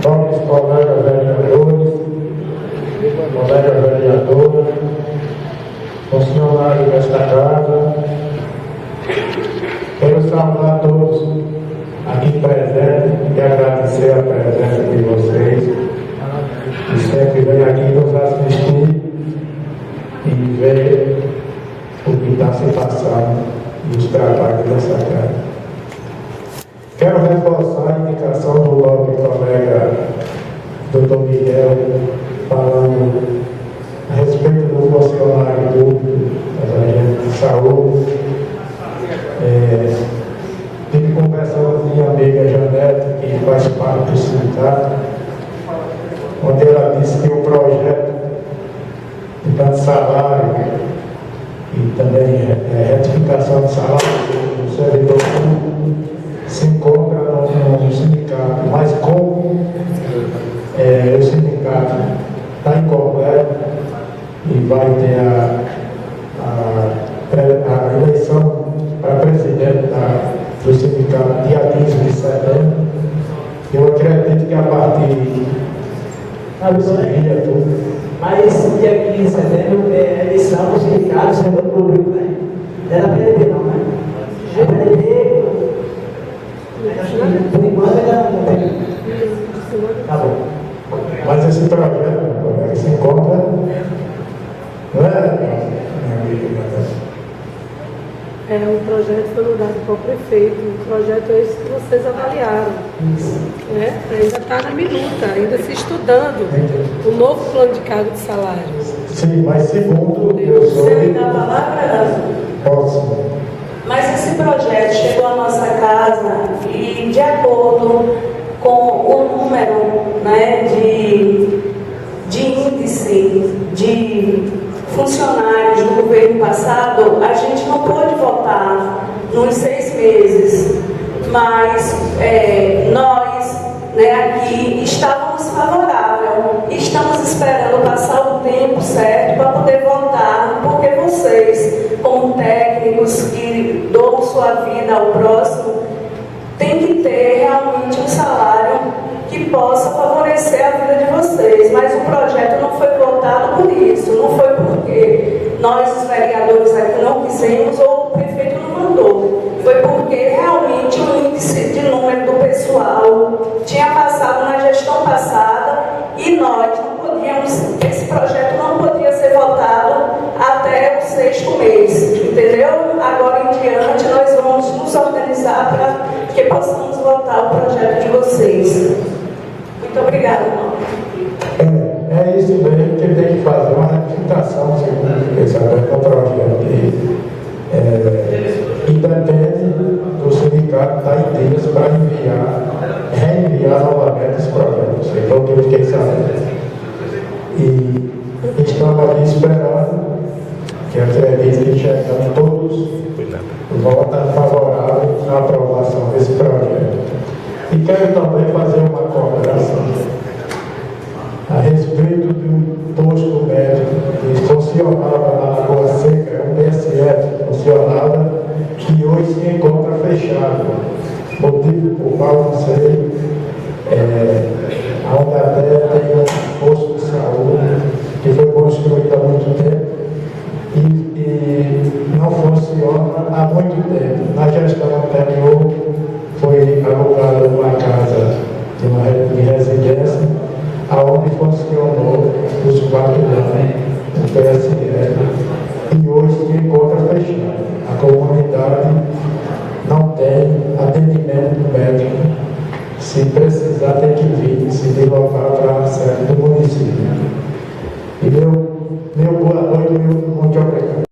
nobres colegas vereadores, colega vereadora, funcionários desta casa, quero saudar todos aqui presentes e agradecer a presença de vocês, que sempre vem aqui nos assistir e ver o que está se passando nos trabalhos dessa casa. Quero reforçar a indicação do nobre colega Dr. Miguel, falando a respeito do funcionário público, das agentes de saúde. Tive conversando com minha amiga Janete, que faz parte do sindicato, onde ela disse que o projeto de tanto salário e também retificação de salário do servidor público se encontra no sindicato, mas como o sindicato está incompleto e vai ter a eleição para presidente do sindicato dia 15 de setembro, eu acredito que a partir desse dia tudo. Mas dia 15 de setembro é eleição do sindicato, servidor público, né? Não é da PDB não, né? É PDB. Por enquanto ainda não tem. Tá bom. Mas esse projeto se encontra, não é? O projeto foi mandado para o prefeito, o projeto é esse que vocês avaliaram. Né? Ainda está na minuta, ainda se estudando o novo plano de cargo de salário. Sim, mas segundo eu sou. Você ainda está falando? Posso. Mas esse projeto chegou à nossa casa e, de acordo com o número, né, de índice de funcionários do governo passado, a gente não pôde votar nos 6 meses, mas nós, né, aqui estávamos favoráveis, estamos esperando passar o tempo certo para poder votar, porque vocês, como técnicos que doam sua vida ao próximo, tem que ter realmente um salário que possa favorecer a vida de vocês, mas o projeto não foi votado por isso, não foi porque nós, os vereadores aqui, não quisemos ou o prefeito não mandou, foi porque realmente o índice de número do pessoal tinha passado na gestão passada e nós não podíamos, esse projeto não podia ser votado até o 6º mês, entendeu? Agora em diante nós vamos nos organizar para que possamos votar o projeto de vocês. Muito obrigada, irmão. É isso mesmo que ele tem que fazer, uma retificação, segundo esse projeto. E depende do sindicato da IDEAS para reenviar novamente esse projeto. Então, que eu fiquei sabendo. E estamos ali esperando, que acredito que chegamos todos votam favorável à aprovação desse projeto. E quero também fazer uma cobrança a respeito do posto médico que funcionava na Lagoa Seca, um PSF funcionava, que hoje se encontra fechado. Motivo por qual não sei, onde até tem um posto de saúde que foi construído há muito tempo e não funciona há muito tempo. Na gestão anterior foi alugada uma casa de residência, aonde funcionou os 4 anos do PSF e hoje se encontra fechado. A comunidade não tem atendimento médico. Se precisar, tem que vir, se deslocar para a sede do município. E meu boa noite, muito obrigado.